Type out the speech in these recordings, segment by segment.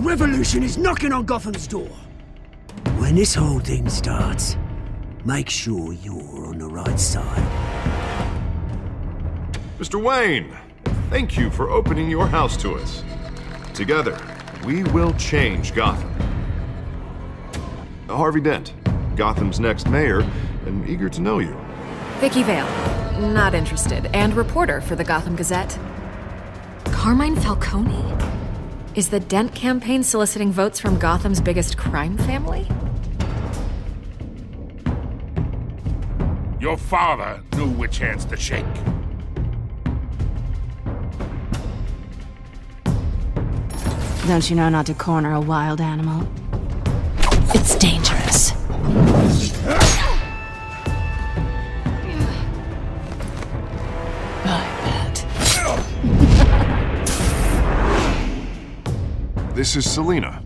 revolution is knocking on Gotham's door. When this whole thing starts, make sure you're on the right side. Mr. Wayne, thank you for opening your house to us. Together, we will change Gotham. Harvey Dent, Gotham's next mayor, and eager to know you. Vicky Vale, not interested, and reporter for the Gotham Gazette. Carmine Falcone? Is the Dent campaign soliciting votes from Gotham's biggest crime family? Your father knew which hands to shake. Don't you know not to corner a wild animal? It's dangerous. This is Selina.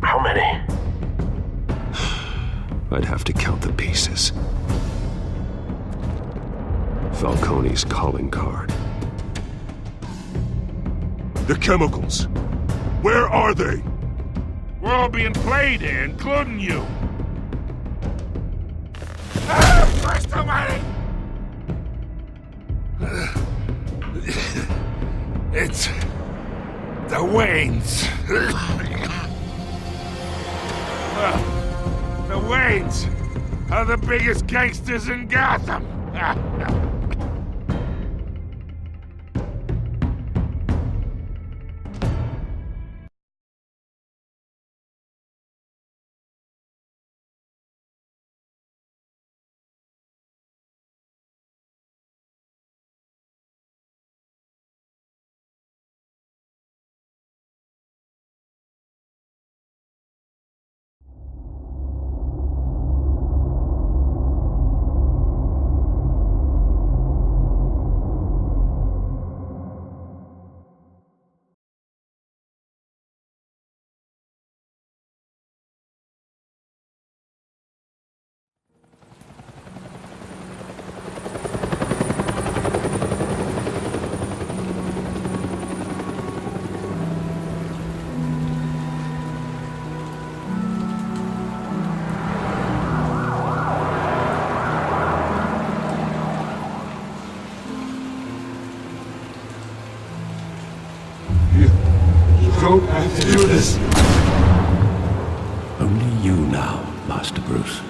How many? I'd have to count the pieces. Falcone's calling card. The chemicals. Where are they? We're all being played here, including you. Christ almighty! It's the Waynes. The Waynes are the biggest gangsters in Gotham. Don't have to do this. Only you now, Master Bruce.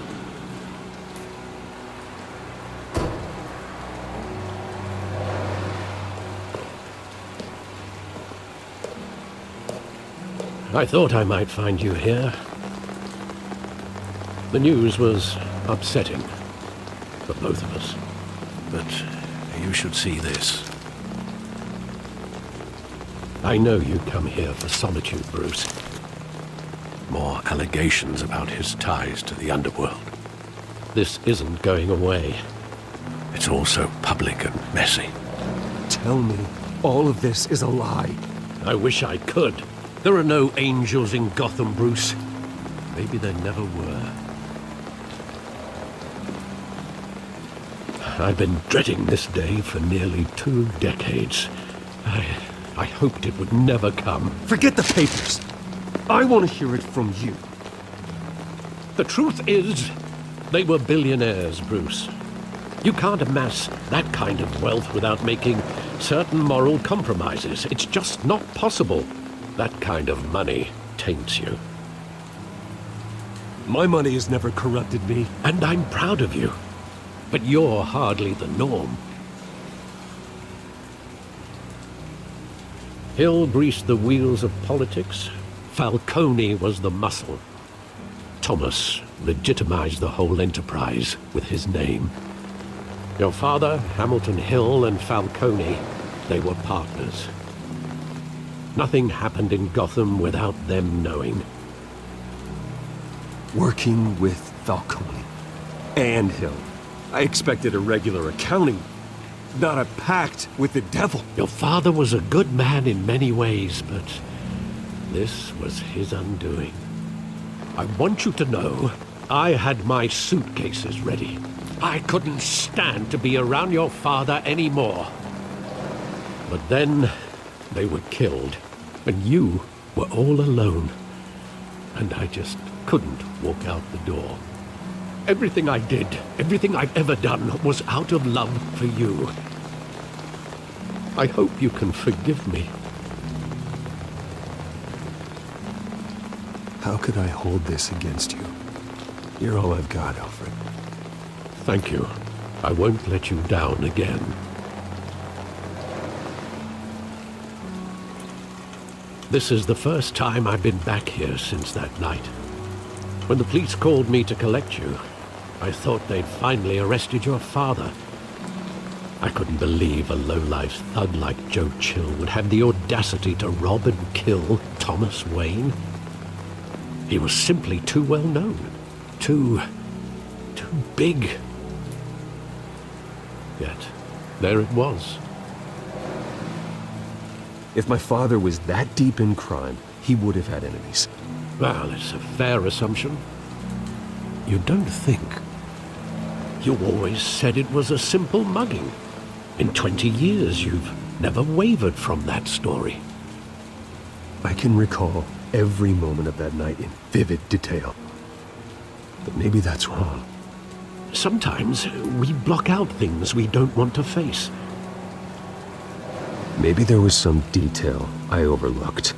I thought I might find you here. The news was upsetting for both of us. But you should see this. I know you come here for solitude, Bruce. More allegations about his ties to the underworld. This isn't going away. It's all so public and messy. Tell me, all of this is a lie. I wish I could. There are no angels in Gotham, Bruce. Maybe there never were. I've been dreading this day for nearly 2 decades. I hoped it would never come. Forget the papers. I want to hear it from you. The truth is, they were billionaires, Bruce. You can't amass that kind of wealth without making certain moral compromises. It's just not possible. That kind of money taints you. My money has never corrupted me. And I'm proud of you. But you're hardly the norm. Hill greased the wheels of politics. Falcone was the muscle. Thomas legitimized the whole enterprise with his name. Your father, Hamilton Hill, and Falcone, they were partners. Nothing happened in Gotham without them knowing. Working with Falcone and Hill. I expected a regular accounting, not a pact with the devil. Your father was a good man in many ways, but this was his undoing. I want you to know, I had my suitcases ready. I couldn't stand to be around your father anymore. But then they were killed, and you were all alone. And I just couldn't walk out the door. Everything I did, everything I've ever done, was out of love for you. I hope you can forgive me. How could I hold this against you? You're all I've got, Alfred. Thank you. I won't let you down again. This is the first time I've been back here since that night. When the police called me to collect you, I thought they'd finally arrested your father. I couldn't believe a low-life thug like Joe Chill would have the audacity to rob and kill Thomas Wayne. He was simply too well known. Too big. Yet, there it was. If my father was that deep in crime, he would have had enemies. Well, it's a fair assumption. You don't think? You always said it was a simple mugging. In 20 years, you've never wavered from that story. I can recall every moment of that night in vivid detail. But maybe that's wrong. Sometimes we block out things we don't want to face. Maybe there was some detail I overlooked.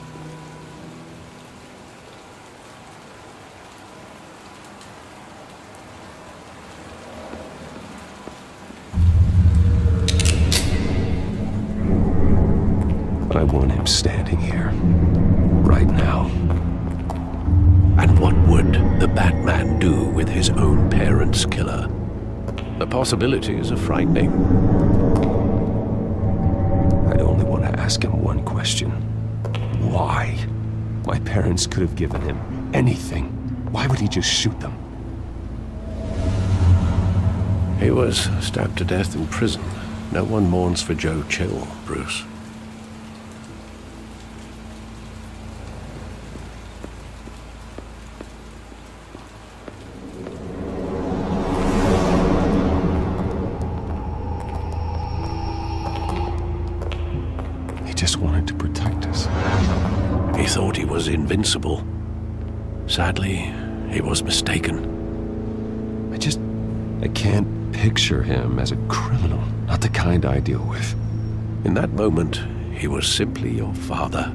I want him standing here, right now. And what would the Batman do with his own parents' killer? The possibilities are frightening. I'd only want to ask him one question. Why? My parents could have given him anything. Why would he just shoot them? He was stabbed to death in prison. No one mourns for Joe Chill, Bruce. Just wanted to protect us. He thought he was invincible. Sadly, he was mistaken. I can't picture him as a criminal, not the kind I deal with. In that moment, he was simply your father.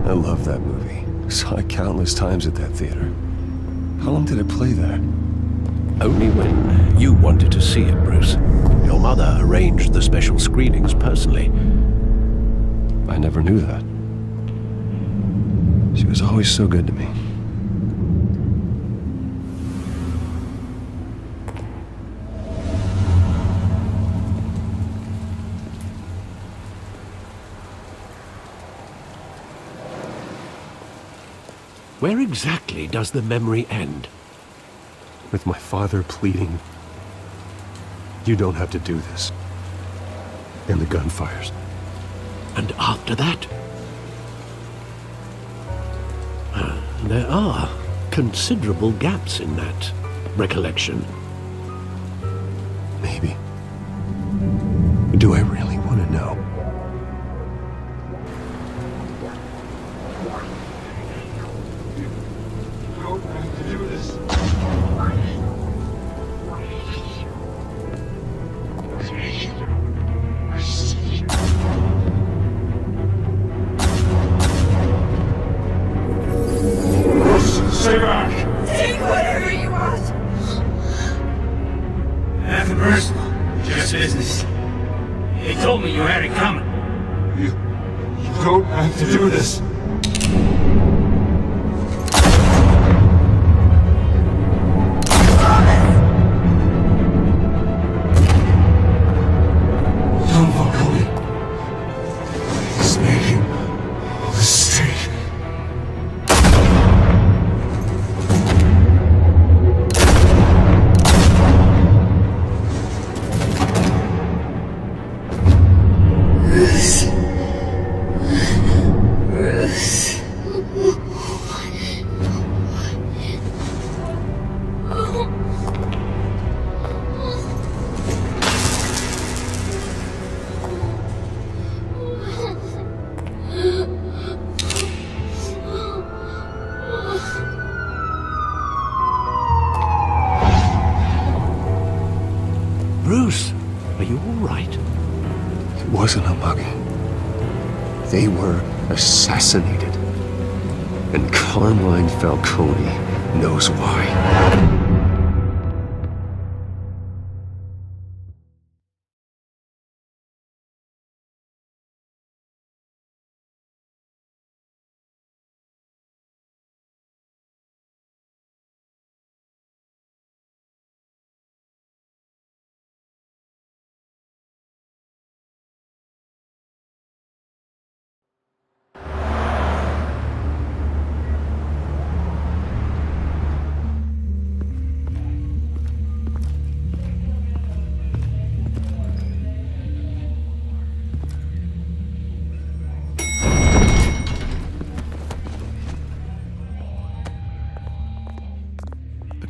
I love that movie. Saw it countless times at that theater. How long did it play there? Only when you wanted to see it, Bruce. Your mother arranged the special screenings personally. I never knew that. She was always so good to me. Where exactly does the memory end? With my father pleading, "You don't have to do this." And the gun fires. And after that? There are considerable gaps in that recollection. Maybe. Do I really want to know? Stay back! Take whatever you want. Nothing personal, just business. told me you had it coming. You don't have to do this. Don't Falcone. He's making a mistake. Bruce, are you all right? It wasn't a mug. They were assassinated. And Carmine Falcone knows why.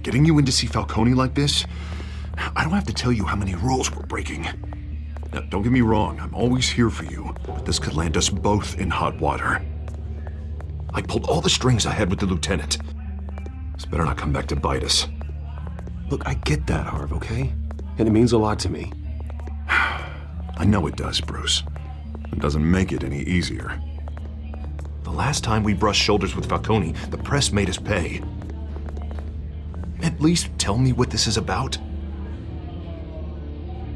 Getting you in to see Falcone like this? I don't have to tell you how many rules we're breaking. Now, don't get me wrong, I'm always here for you, but this could land us both in hot water. I pulled all the strings I had with the lieutenant. This better not come back to bite us. Look, I get that, Harv, okay? And it means a lot to me. I know it does, Bruce. It doesn't make it any easier. The last time we brushed shoulders with Falcone, the press made us pay. At least tell me what this is about.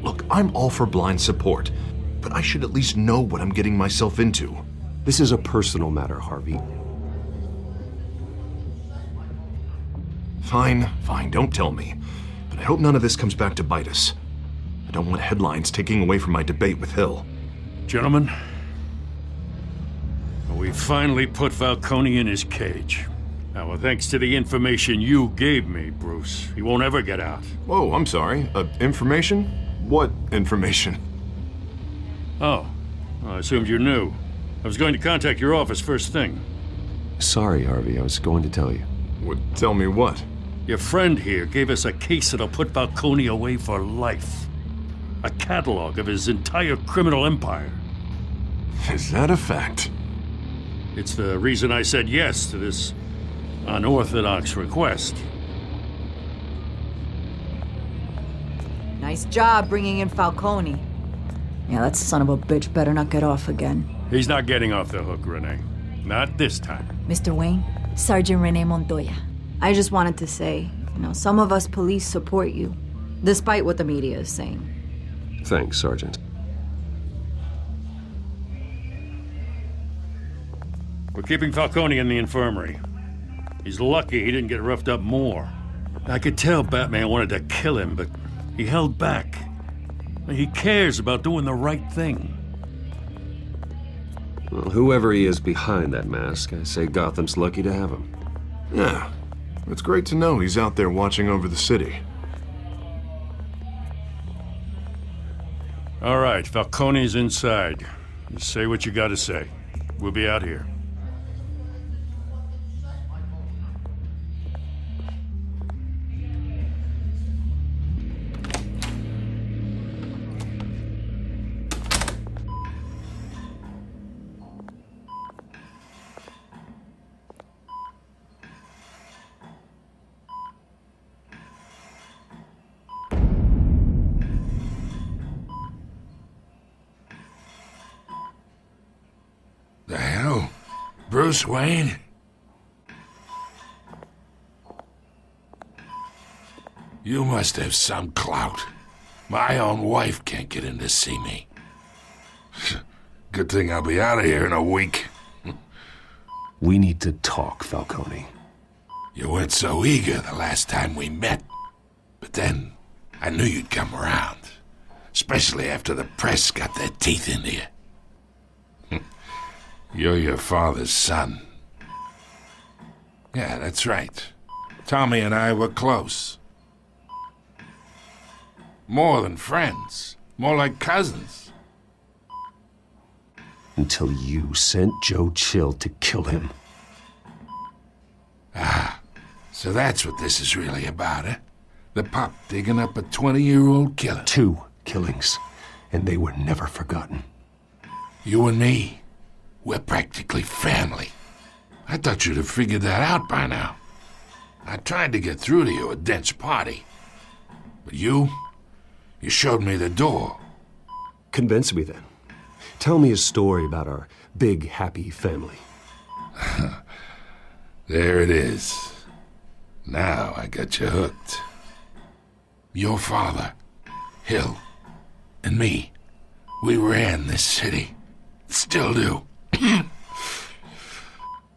Look, I'm all for blind support, but I should at least know what I'm getting myself into. This is a personal matter, Harvey. Fine, don't tell me. But I hope none of this comes back to bite us. I don't want headlines taking away from my debate with Hill. Gentlemen, we finally put Falcone in his cage. Now, thanks to the information you gave me, Bruce, he won't ever get out. Whoa, I'm sorry. Information? What information? Oh, I assumed you knew. I was going to contact your office first thing. Sorry, Harvey, I was going to tell you. Tell me what? Your friend here gave us a case that'll put Falcone away for life. A catalog of his entire criminal empire. Is that a fact? It's the reason I said yes to this unorthodox request. Nice job bringing in Falcone. Yeah, that son of a bitch better not get off again. He's not getting off the hook, Renee. Not this time. Mr. Wayne, Sergeant Renee Montoya. I just wanted to say, some of us police support you, despite what the media is saying. Thanks, Sergeant. We're keeping Falcone in the infirmary. He's lucky he didn't get roughed up more. I could tell Batman wanted to kill him, but he held back. He cares about doing the right thing. Well, whoever he is behind that mask, I say Gotham's lucky to have him. Yeah, it's great to know he's out there watching over the city. All right, Falcone's inside. You say what you gotta say. We'll be out here. The hell? Bruce Wayne? You must have some clout. My own wife can't get in to see me. Good thing I'll be out of here in a week. We need to talk, Falcone. You weren't so eager the last time we met. But then, I knew you'd come around. Especially after the press got their teeth into you. You're your father's son. Yeah, that's right. Tommy and I were close. More than friends. More like cousins. Until you sent Joe Chill to kill him. Ah, so that's what this is really about, eh? The pup digging up a 20-year-old killer. 2 killings, and they were never forgotten. You and me, we're practically family. I thought you'd have figured that out by now. I tried to get through to you at Dent's party. But you showed me the door. Convince me then. Tell me a story about our big, happy family. There it is. Now I got you hooked. Your father, Hill, and me, we ran this city. Still do.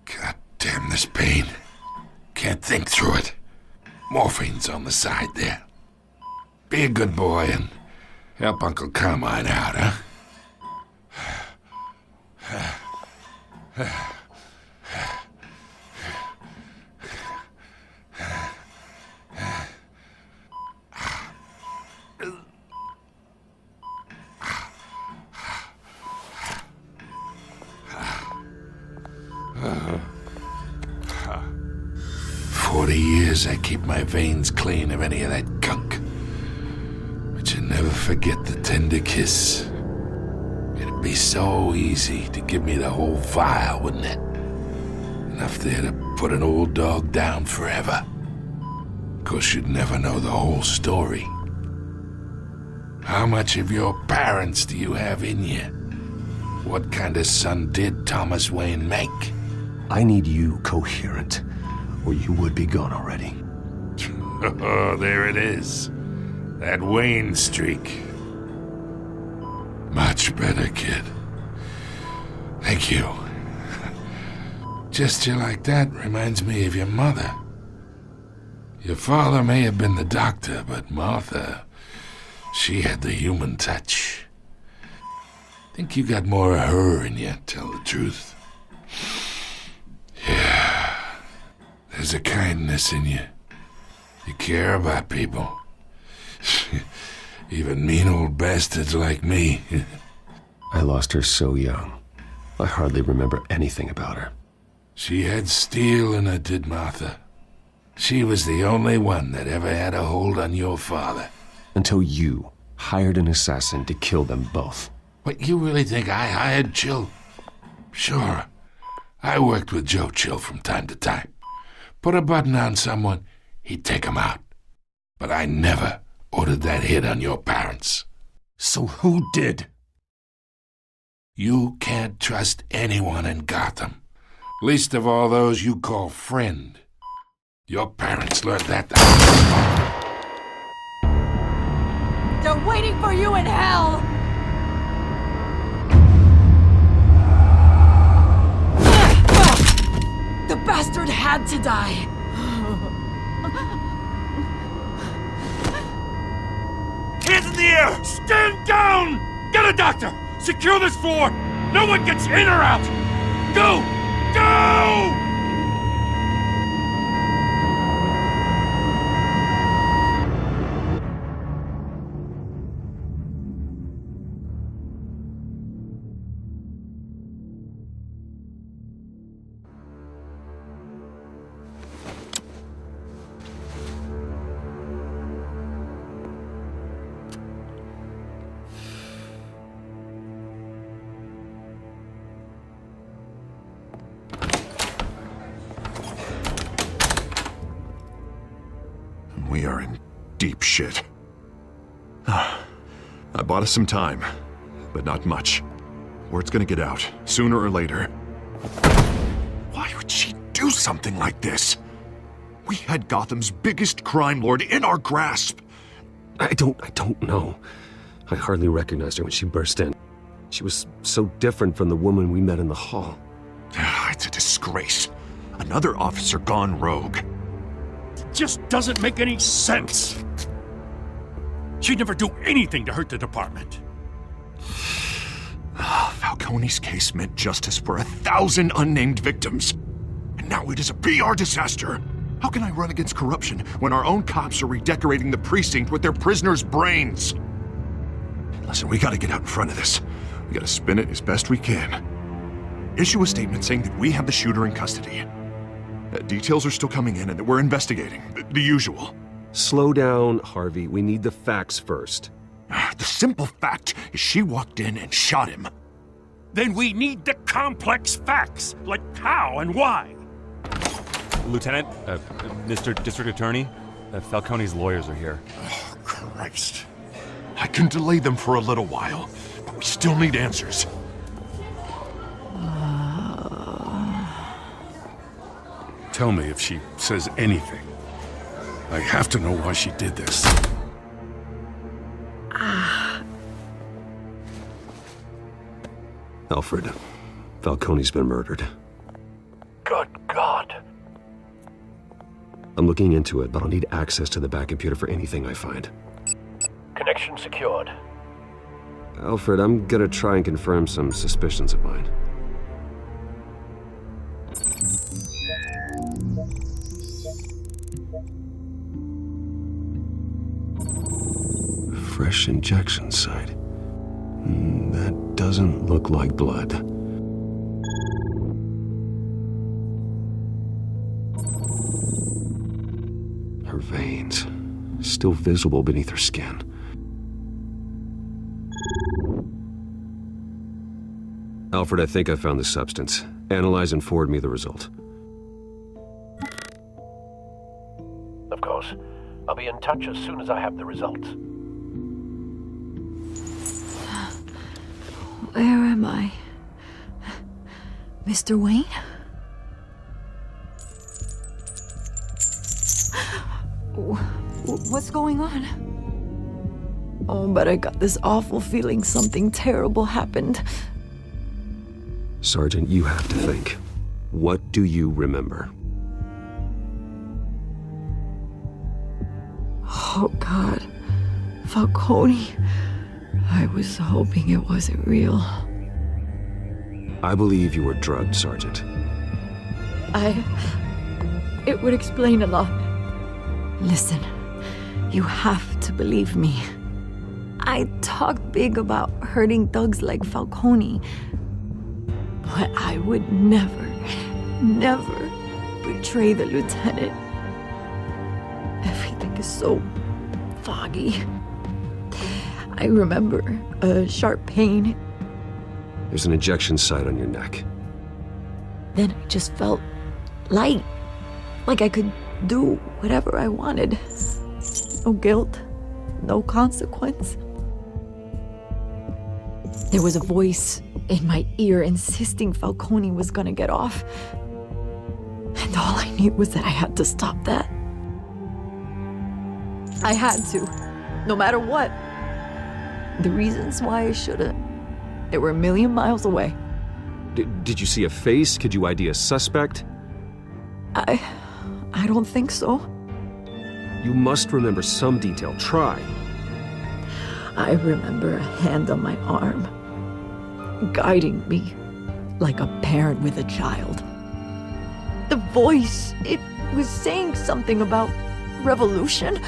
God damn this pain. Can't think through it. Morphine's on the side there. Be a good boy and help Uncle Carmine out, huh? 40 years I keep my veins clean of any of that gunk. But you never forget the tender kiss. It'd be so easy to give me the whole vial, wouldn't it? Enough there to put an old dog down forever. Of course, you'd never know the whole story. How much of your parents do you have in you? What kind of son did Thomas Wayne make? I need you coherent, or you would be gone already. Oh, there it is. That Wayne streak. Much better, kid. Thank you. Gesture like that reminds me of your mother. Your father may have been the doctor, but Martha, she had the human touch. Think you got more of her in you, tell the truth. Yeah. There's a kindness in you. You care about people. Even mean old bastards like me. I lost her so young. I hardly remember anything about her. She had steel in her, did Martha. She was the only one that ever had a hold on your father. Until you hired an assassin to kill them both. What, you really think I hired Chill? Sure. I worked with Joe Chill from time to time. Put a button on someone, he'd take him out. But I never ordered that hit on your parents. So who did? You can't trust anyone in Gotham. Least of all those you call friend. Your parents learned that. They're waiting for you in hell! The bastard had to die. Hands in the air! Stand down! Get a doctor! Secure this floor! No one gets in or out! Go! Go! We are in deep shit. I bought us some time, but not much. Word's gonna get out, sooner or later. Why would she do something like this? We had Gotham's biggest crime lord in our grasp. I don't know. I hardly recognized her when she burst in. She was so different from the woman we met in the hall. It's a disgrace. Another officer gone rogue. It just doesn't make any sense. She'd never do anything to hurt the department. Falcone's case meant justice for 1,000 unnamed victims. And now it is a PR disaster. How can I run against corruption when our own cops are redecorating the precinct with their prisoners' brains? Listen, we gotta get out in front of this. We gotta spin it as best we can. Issue a statement saying that we have the shooter in custody. Details are still coming in and that we're investigating. The usual. Slow down, Harvey. We need the facts first. The simple fact is she walked in and shot him. Then we need the complex facts, like how and why. Lieutenant, Mr. District Attorney, Falcone's lawyers are here. Oh, Christ. I can delay them for a little while, but we still need answers. Tell me if she says anything. I have to know why she did this. Alfred, Falcone's been murdered. Good God. I'm looking into it, but I'll need access to the back computer for anything I find. Connection secured. Alfred, I'm gonna try and confirm some suspicions of mine. Fresh injection site. That doesn't look like blood. Her veins, still visible beneath her skin. Alfred, I think I found the substance. Analyze and forward me the result. Of course. I'll be in touch as soon as I have the results. Where am I? Mr. Wayne? What's going on? Oh, but I got this awful feeling something terrible happened. Sergeant, you have to think. What do you remember? Oh, God. Falcone. I was hoping it wasn't real. I believe you were drugged, Sergeant. It would explain a lot. Listen, you have to believe me. I talked big about hurting thugs like Falcone. But I would never betray the lieutenant. Everything is so foggy. I remember a sharp pain. There's an injection site on your neck. Then I just felt light. Like I could do whatever I wanted. No guilt, no consequence. There was a voice in my ear insisting Falcone was gonna get off. And all I knew was that I had to stop that. I had to, no matter what. The reasons why I should've, they were a million miles away. Did you see a face? Could you ID a suspect? I don't think so. You must remember some detail. Try. I remember a hand on my arm, guiding me like a parent with a child. The voice, it was saying something about revolution.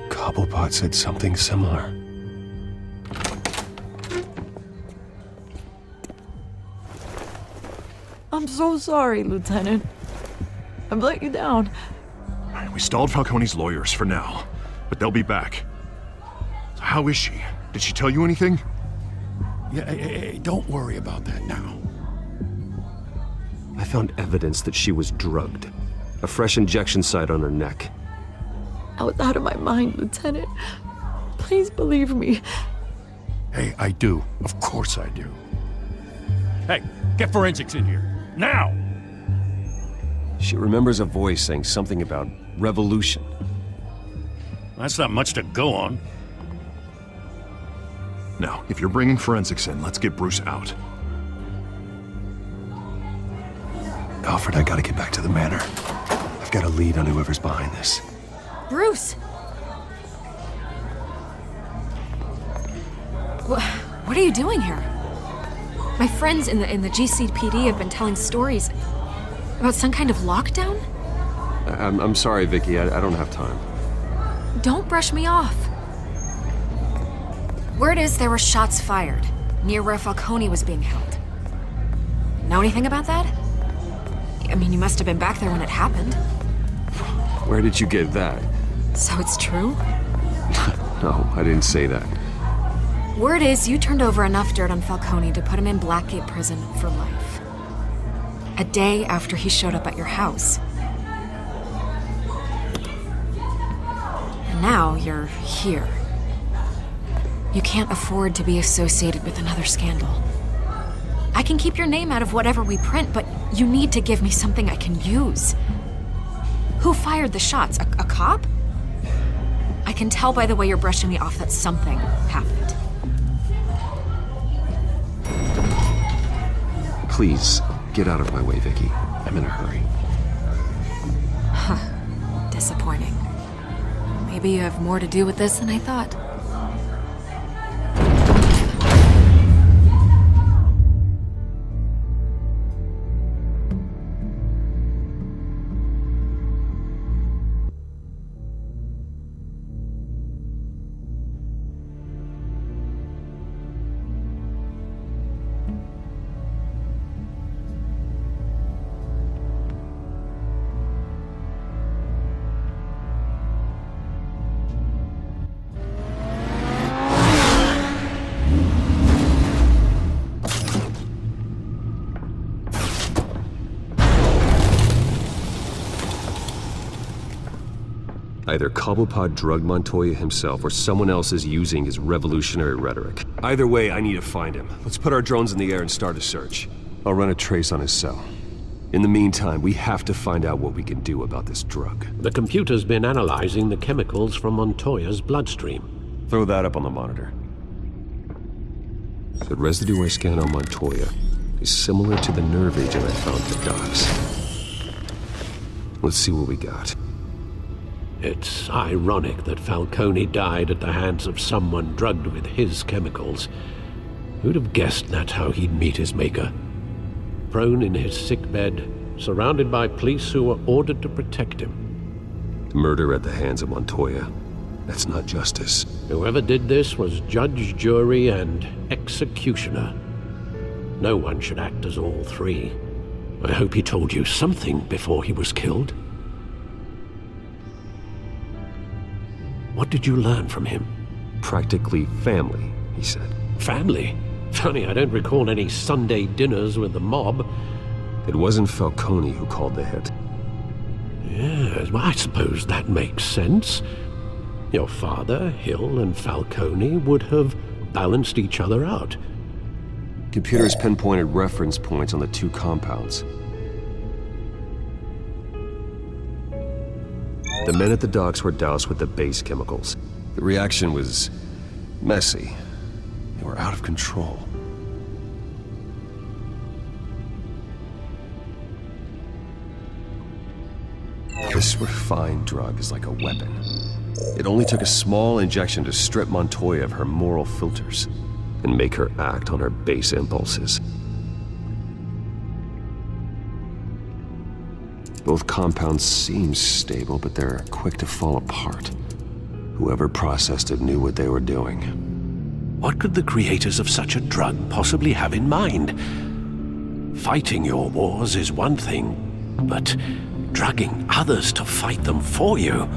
Cobblepot said something similar. I'm so sorry, Lieutenant. I've let you down. We stalled Falcone's lawyers for now, but they'll be back. So how is she? Did she tell you anything? Yeah, hey, don't worry about that now. I found evidence that she was drugged. A fresh injection site on her neck. I was out of my mind, Lieutenant. Please believe me. Hey, I do. Of course I do. Hey, get forensics in here. Now! She remembers a voice saying something about revolution. That's not much to go on. Now, if you're bringing forensics in, let's get Bruce out. Alfred, I gotta get back to the manor. I've got a lead on whoever's behind this. Bruce! What are you doing here? My friends in the GCPD have been telling stories about some kind of lockdown? I'm sorry, Vicky. I don't have time. Don't brush me off. Word is there were shots fired near where Falcone was being held. Know anything about that? I mean, you must have been back there when it happened. Where did you get that? So it's true? No, I didn't say that. Word is you turned over enough dirt on Falcone to put him in Blackgate Prison for life. A day after he showed up at your house. And now you're here. You can't afford to be associated with another scandal. I can keep your name out of whatever we print, but you need to give me something I can use. Who fired the shots? A cop? I can tell by the way you're brushing me off that something happened. Please, get out of my way, Vicky. I'm in a hurry. Disappointing. Maybe you have more to do with this than I thought. Either Cobblepot drugged Montoya himself, or someone else is using his revolutionary rhetoric. Either way, I need to find him. Let's put our drones in the air and start a search. I'll run a trace on his cell. In the meantime, we have to find out what we can do about this drug. The computer's been analyzing the chemicals from Montoya's bloodstream. Throw that up on the monitor. The residue I scanned on Montoya is similar to the nerve agent I found at the docks. Let's see what we got. It's ironic that Falcone died at the hands of someone drugged with his chemicals. Who'd have guessed that's how he'd meet his maker? Prone in his sickbed, surrounded by police who were ordered to protect him. Murder at the hands of Montoya. That's not justice. Whoever did this was judge, jury, and executioner. No one should act as all three. I hope he told you something before he was killed. What did you learn from him? Practically family, he said. Family? Funny, I don't recall any Sunday dinners with the mob. It wasn't Falcone who called the hit. Yes, well, I suppose that makes sense. Your father, Hill, and Falcone would have balanced each other out. Computers pinpointed reference points on the two compounds. The men at the docks were doused with the base chemicals. The reaction was messy. They were out of control. This refined drug is like a weapon. It only took a small injection to strip Montoya of her moral filters and make her act on her base impulses. Both compounds seem stable, but they're quick to fall apart. Whoever processed it knew what they were doing. What could the creators of such a drug possibly have in mind? Fighting your wars is one thing, but drugging others to fight them for you?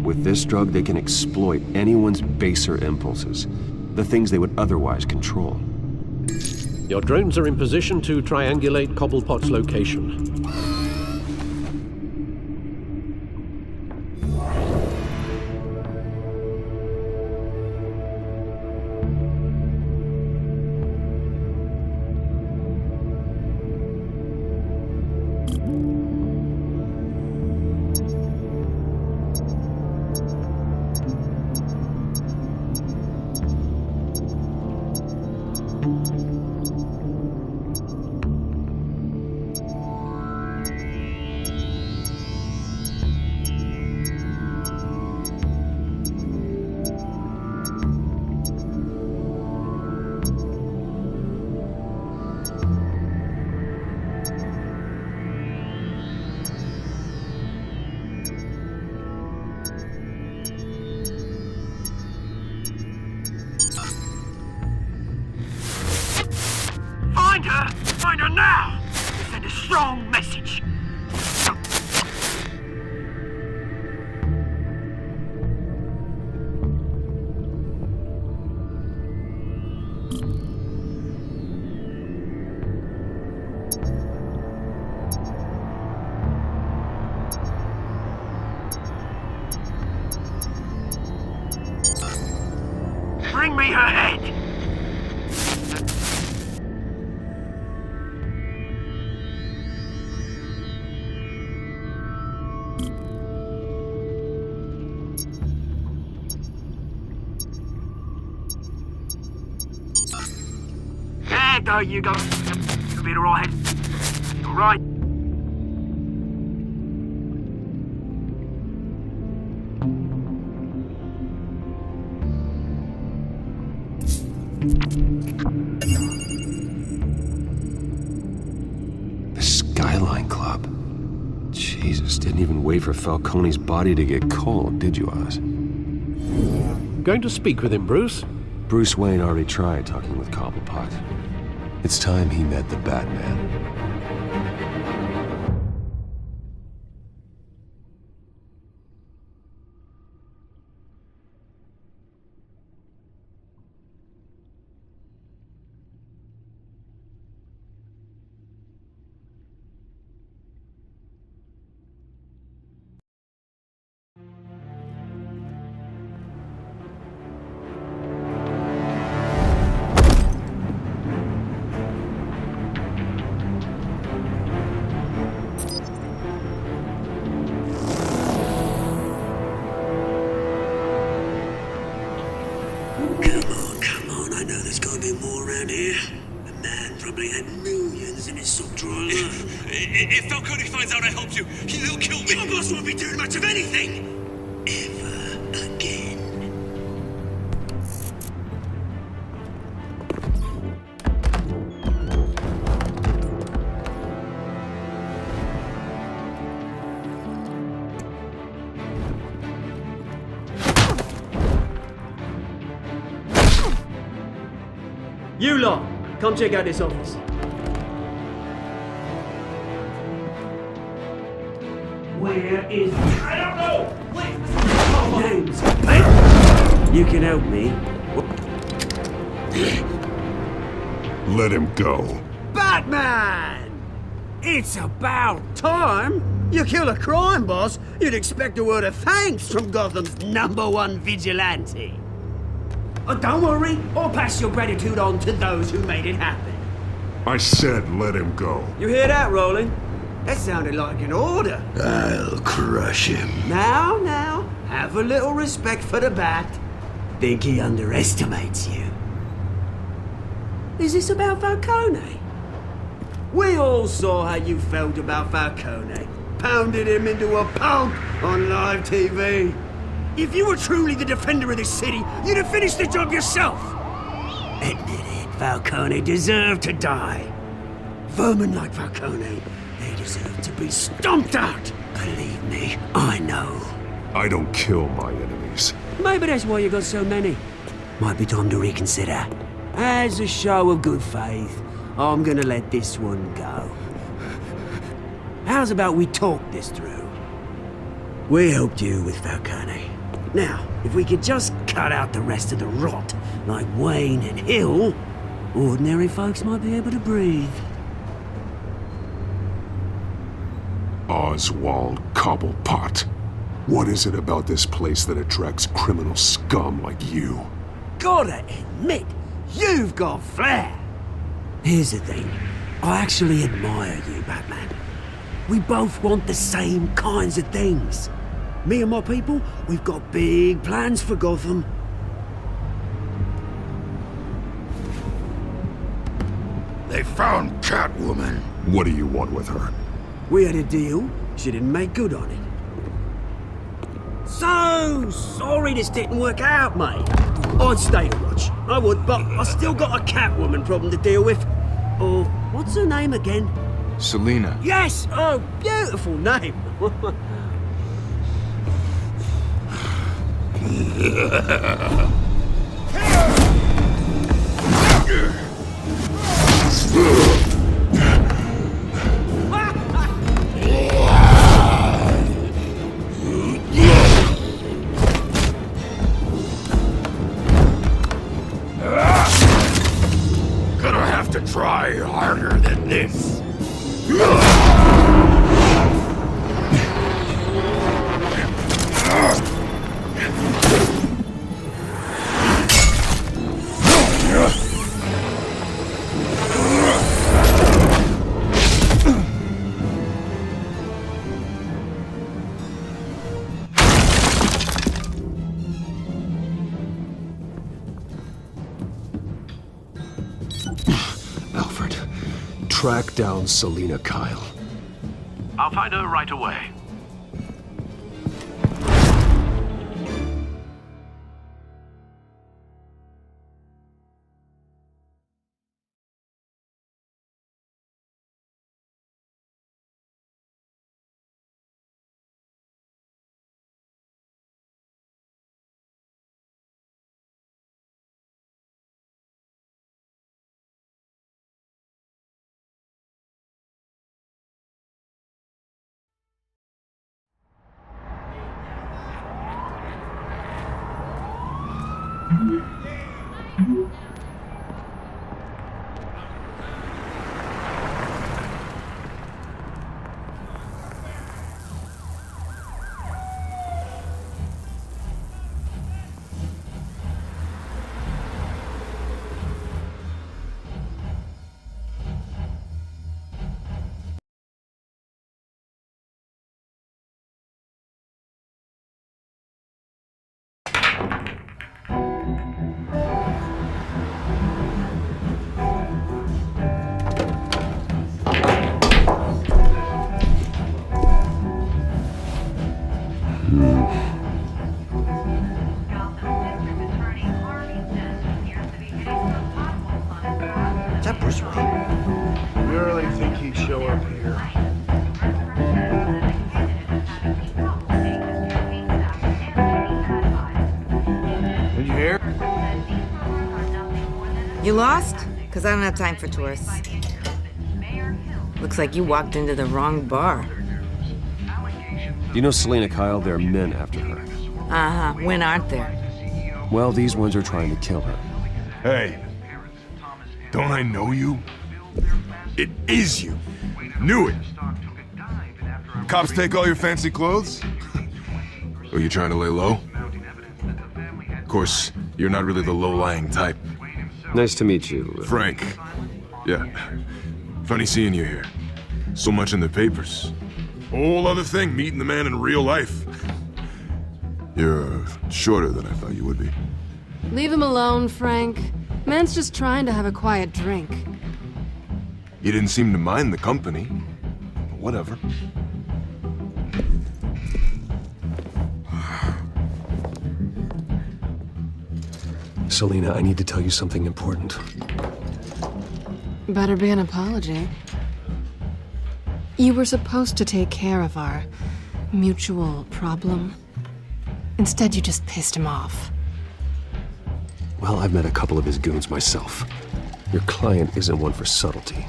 With this drug, they can exploit anyone's baser impulses, the things they would otherwise control. Your drones are in position to triangulate Cobblepot's location. now to send a strong message. Bring me her head! There you go. You'll be alright. Alright. The Skyline Club. Jesus, didn't even wait for Falcone's body to get cold, did you, Oz? Going to speak with him, Bruce? Bruce Wayne already tried talking with Cobblepot. It's time he met the Batman. Come on, I know there's gotta be more around here. The man probably had millions in his sock drawer alone. If Falcone finds out I helped you, he'll kill me. Your boss won't be doing much of anything! Ever again. You lot, come check out this office. Where is... I don't know. Wait. Names, mate? You can help me. Let him go. Batman! It's about time! You kill a crime boss, you'd expect a word of thanks from Gotham's #1 vigilante. Oh, don't worry, I'll pass your gratitude on to those who made it happen. I said let him go. You hear that, Roland? That sounded like an order. I'll crush him. Now, have a little respect for the Bat. Think he underestimates you. Is this about Falcone? We all saw how you felt about Falcone. Pounded him into a pulp on live TV. If you were truly the defender of this city, you'd have finished the job yourself. Admit it, Falcone deserved to die. Vermin like Falcone, they deserve to be stomped out. Believe me, I know. I don't kill my enemies. Maybe that's why you got so many. Might be time to reconsider. As a show of good faith, I'm gonna let this one go. How's about we talk this through? We helped you with Falcone. Now, if we could just cut out the rest of the rot, like Wayne and Hill, ordinary folks might be able to breathe. Oswald Cobblepot. What is it about this place that attracts criminal scum like you? Gotta admit, you've got flair. Here's the thing. I actually admire you, Batman. We both want the same kinds of things. Me and my people, we've got big plans for Gotham. They found Catwoman. What do you want with her? We had a deal. She didn't make good on it. So sorry this didn't work out, mate. I'd stay to watch. I would, but I still got a Catwoman problem to deal with. Oh, what's her name again? Selina. Yes! Oh, beautiful name. track down Selina Kyle. I'll find her right away. You lost? Because I don't have time for tourists. Looks like you walked into the wrong bar. You know Selina Kyle? There are men after her. Uh-huh. When aren't there? Well, these ones are trying to kill her. Hey, don't I know you? It is you. Knew it. Cops take all your fancy clothes? Are you trying to lay low? Of course, you're not really the low-lying type. Nice to meet you. Frank. Yeah. Funny seeing you here. So much in the papers. Whole other thing, meeting the man in real life. You're shorter than I thought you would be. Leave him alone, Frank. Man's just trying to have a quiet drink. You didn't seem to mind the company. Whatever. Selina, I need to tell you something important. Better be an apology. You were supposed to take care of our mutual problem. Instead, you just pissed him off. Well, I've met a couple of his goons myself. Your client isn't one for subtlety.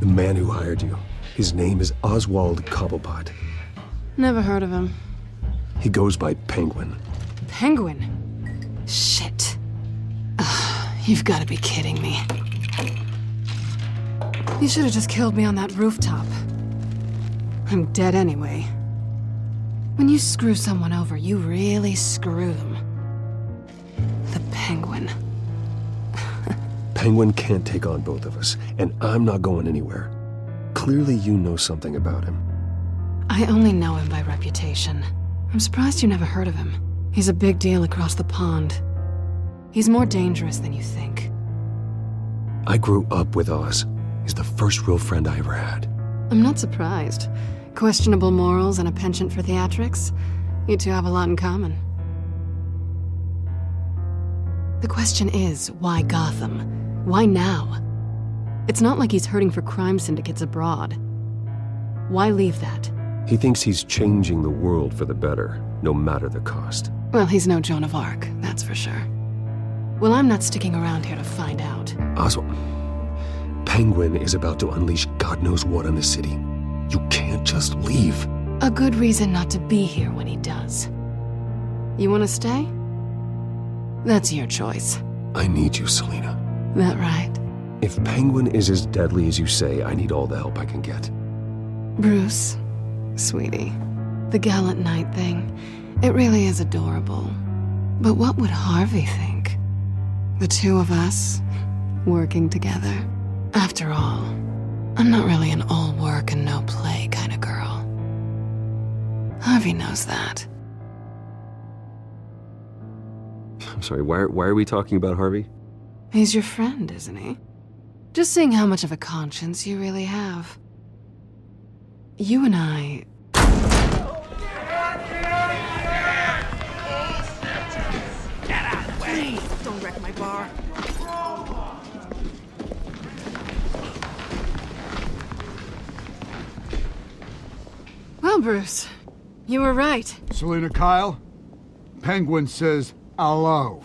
The man who hired you, his name is Oswald Cobblepot. Never heard of him. He goes by Penguin. Penguin? Shit. Ugh, you've got to be kidding me. You should have just killed me on that rooftop. I'm dead anyway. When you screw someone over, you really screw them. The Penguin. Penguin can't take on both of us, and I'm not going anywhere. Clearly you know something about him. I only know him by reputation. I'm surprised you never heard of him. He's a big deal across the pond. He's more dangerous than you think. I grew up with Oz. He's the first real friend I ever had. I'm not surprised. Questionable morals and a penchant for theatrics. You two have a lot in common. The question is, why Gotham? Why now? It's not like he's hurting for crime syndicates abroad. Why leave that? He thinks he's changing the world for the better, no matter the cost. Well, he's no Joan of Arc, that's for sure. Well, I'm not sticking around here to find out. Oswald, Penguin is about to unleash God knows what on the city. You can't just leave. A good reason not to be here when he does. You want to stay? That's your choice. I need you, Selina. That right? If Penguin is as deadly as you say, I need all the help I can get. Bruce, sweetie, the gallant knight thing, it really is adorable. But what would Harvey think? The two of us, working together. After all, I'm not really an all work and no play kind of girl. Harvey knows that. I'm sorry, why are we talking about Harvey? He's your friend, isn't he? Just seeing how much of a conscience you really have. You and I... Get out of the way! Please, don't wreck my bar. Well, Bruce, you were right. Selina Kyle, Penguin says hello.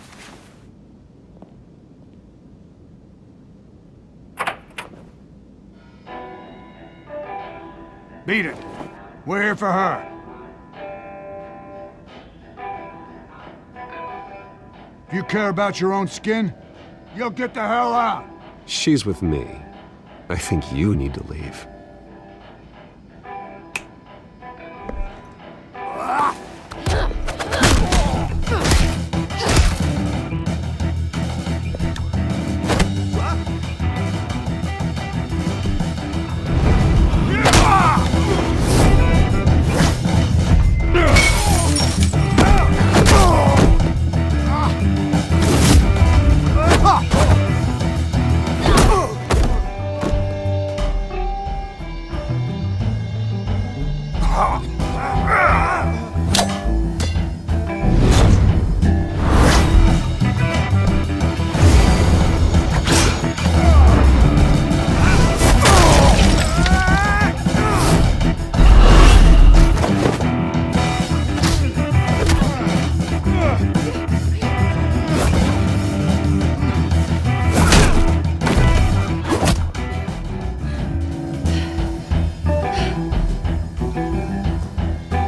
Beat it. We're here for her. If you care about your own skin, you'll get the hell out. She's with me. I think you need to leave.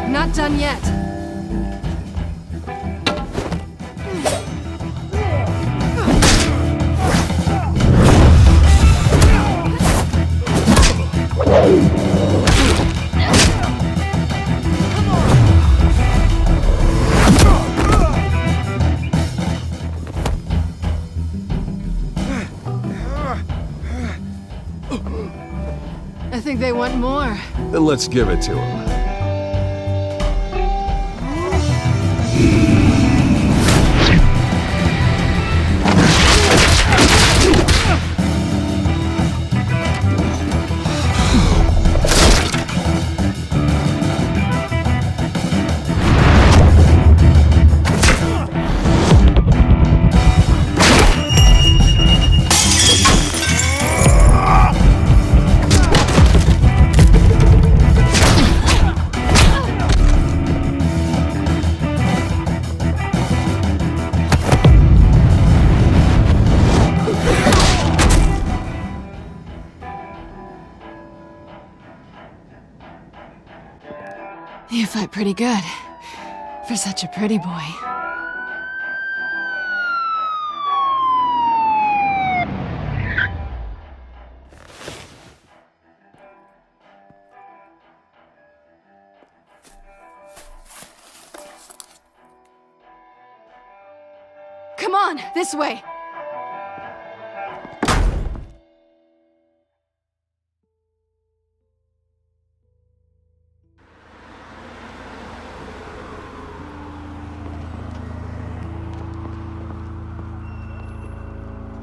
Not done yet. I think they want more. Then let's give it to them. You fight pretty good. For such a pretty boy. Come on, this way!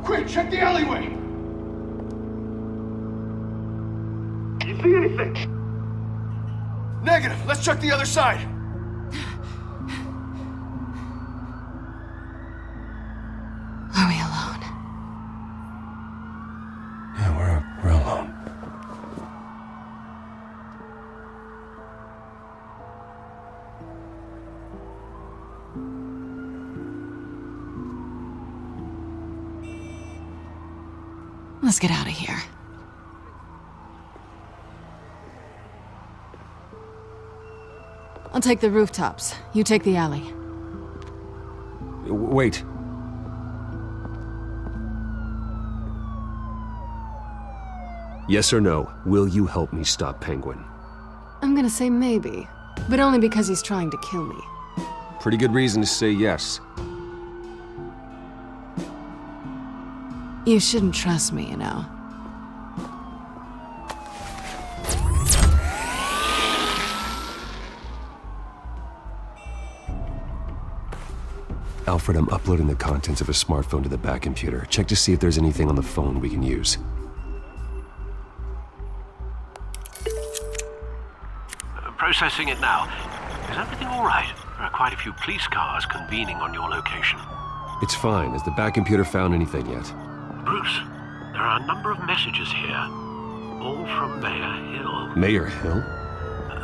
Quick, check the alleyway! You see anything? Negative. Let's check the other side. Are we alone? Yeah, we're alone. Let's get out of here. I'll take the rooftops. You take the alley. Wait. Yes or no, will you help me stop Penguin? I'm gonna say maybe, but only because he's trying to kill me. Pretty good reason to say yes. You shouldn't trust me, you know. Alfred, I'm uploading the contents of a smartphone to the back computer. Check to see if there's anything on the phone we can use. Processing it now. Is everything all right? There are quite a few police cars convening on your location. It's fine. Has the back computer found anything yet? Bruce, there are a number of messages here. All from Mayor Hill. Mayor Hill?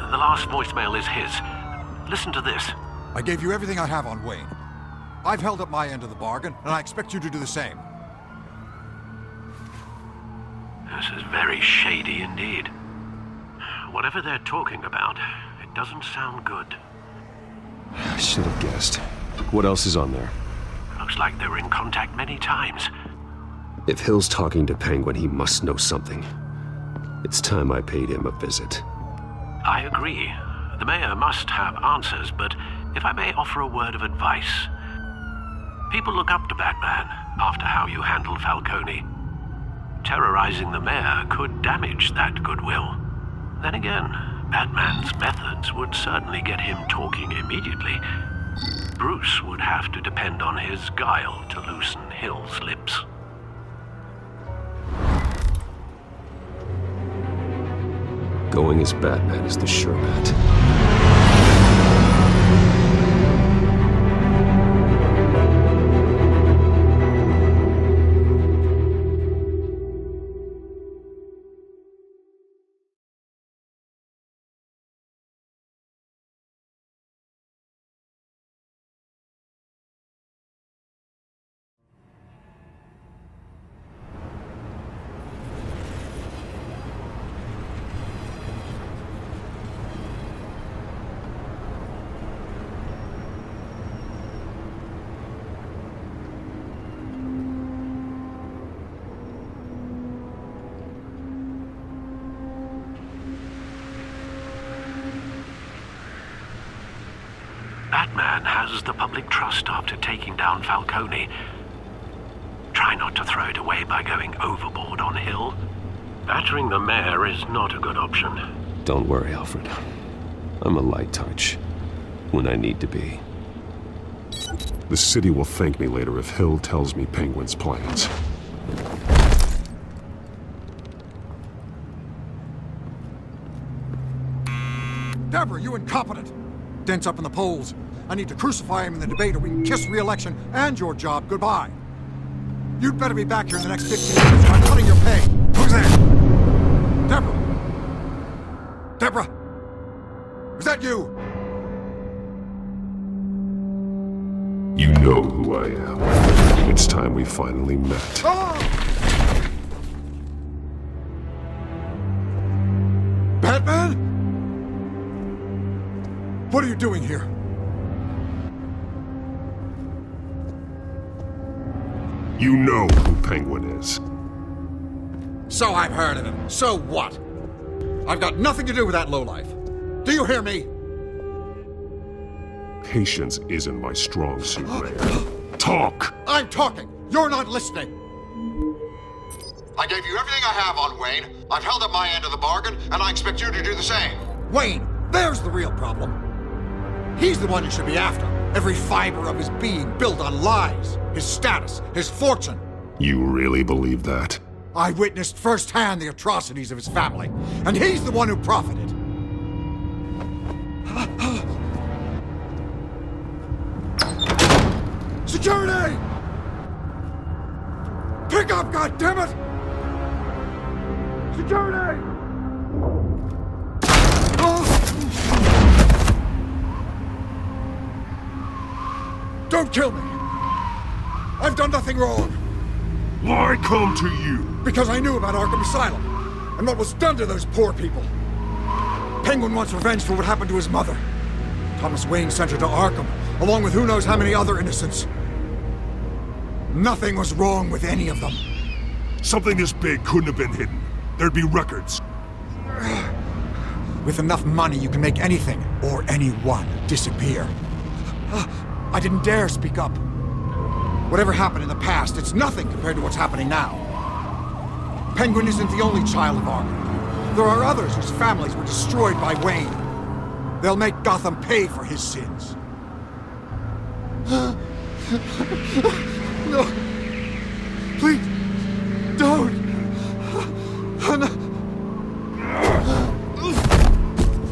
The last voicemail is his. Listen to this. I gave you everything I have on Wayne. I've held up my end of the bargain, and I expect you to do the same. This is very shady indeed. Whatever they're talking about, it doesn't sound good. I should have guessed. What else is on there? Looks like they were in contact many times. If Hill's talking to Penguin, he must know something. It's time I paid him a visit. I agree. The mayor must have answers, but if I may offer a word of advice. People look up to Batman after how you handled Falcone. Terrorizing the mayor could damage that goodwill. Then again, Batman's methods would certainly get him talking immediately. Bruce would have to depend on his guile to loosen Hill's lips. Going as Batman is the sure bet. Batman has the public trust after taking down Falcone. Try not to throw it away by going overboard on Hill. Battering the mayor is not a good option. Don't worry, Alfred. I'm a light touch when I need to be. The city will thank me later if Hill tells me Penguin's plans. Deborah, you incompetent! Dent's up in the polls. I need to crucify him in the debate or we can kiss re-election and your job goodbye. You'd better be back here in the next 15 minutes or I'm cutting your pay. Who's there? Deborah! Deborah! Is that you? You know who I am. It's time we finally met. Batman? What are you doing here? You know who Penguin is. So I've heard of him. So what? I've got nothing to do with that lowlife. Do you hear me? Patience isn't my strong suit, Mayor. Talk! I'm talking. You're not listening. I gave you everything I have on Wayne. I've held up my end of the bargain, and I expect you to do the same. Wayne, there's the real problem. He's the one you should be after. Every fiber of his being built on lies. His status, his fortune. You really believe that? I witnessed firsthand the atrocities of his family, and he's the one who profited. Security! Pick up, goddammit! Security! Don't kill me! I've done nothing wrong! Why come to you? Because I knew about Arkham Asylum, and what was done to those poor people. Penguin wants revenge for what happened to his mother. Thomas Wayne sent her to Arkham, along with who knows how many other innocents. Nothing was wrong with any of them. Something this big couldn't have been hidden. There'd be records. With enough money, you can make anything, or anyone, disappear. I didn't dare speak up. Whatever happened in the past, it's nothing compared to what's happening now. Penguin isn't the only child of Arkham. There are others whose families were destroyed by Wayne. They'll make Gotham pay for his sins. No. Please, don't.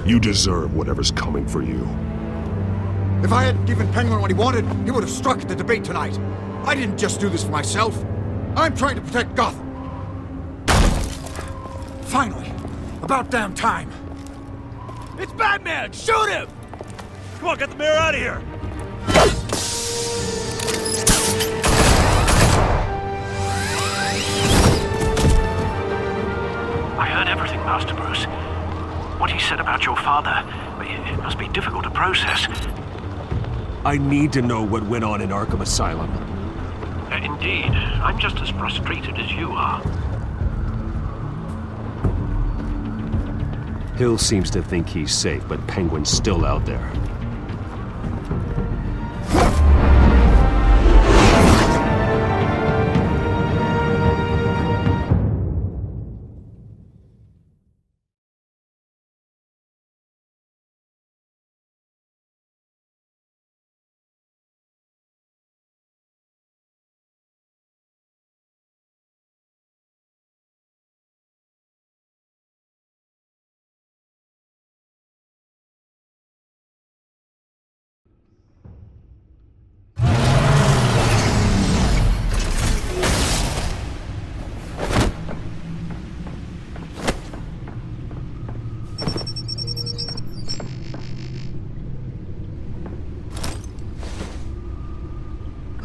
You deserve whatever's coming for you. If I hadn't given Penguin what he wanted, he would have struck at the debate tonight. I didn't just do this for myself. I'm trying to protect Gotham. Finally. About damn time. It's Batman! Shoot him! Come on, get the mayor out of here! I heard everything, Master Bruce. What he said about your father, it must be difficult to process. I need to know what went on in Arkham Asylum. Indeed. I'm just as frustrated as you are. Hill seems to think he's safe, but Penguin's still out there.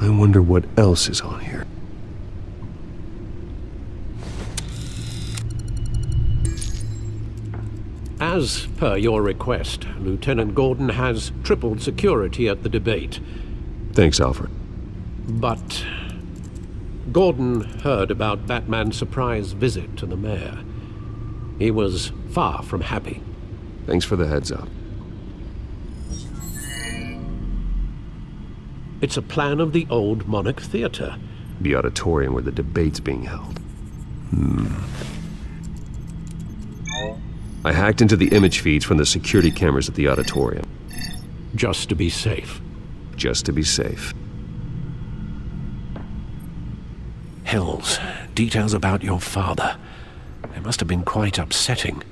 I wonder what else is on here. As per your request, Lieutenant Gordon has tripled security at the debate. Thanks, Alfred. But Gordon heard about Batman's surprise visit to the mayor. He was far from happy. Thanks for the heads up. It's a plan of the old Monarch Theater. The auditorium where the debate's being held. I hacked into the image feeds from the security cameras at the auditorium. Just to be safe. Just to be safe. Hills, details about your father. They must have been quite upsetting.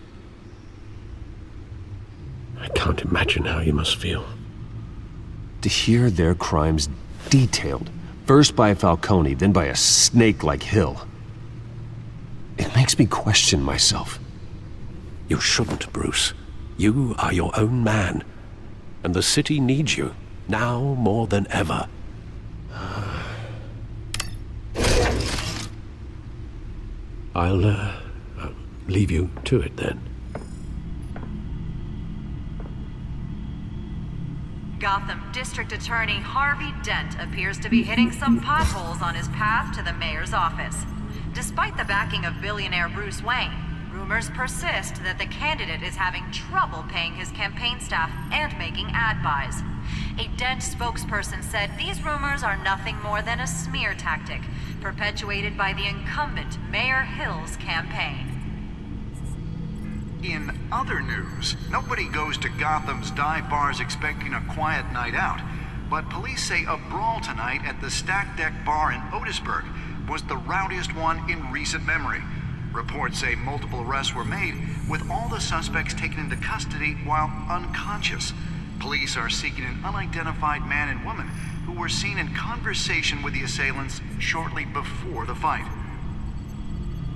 I can't imagine how you must feel. To hear their crimes detailed, first by Falcone, then by a snake like Hill. It makes me question myself. You shouldn't, Bruce. You are your own man. And the city needs you, now more than ever. I'll leave you to it then. Gotham District Attorney Harvey Dent appears to be hitting some potholes on his path to the mayor's office. Despite the backing of billionaire Bruce Wayne, rumors persist that the candidate is having trouble paying his campaign staff and making ad buys. A Dent spokesperson said these rumors are nothing more than a smear tactic, perpetuated by the incumbent Mayor Hill's campaign. In other news, nobody goes to Gotham's dive bars expecting a quiet night out, but police say a brawl tonight at the Stack Deck Bar in Otisburg was the rowdiest one in recent memory. Reports say multiple arrests were made, with all the suspects taken into custody while unconscious. Police are seeking an unidentified man and woman who were seen in conversation with the assailants shortly before the fight.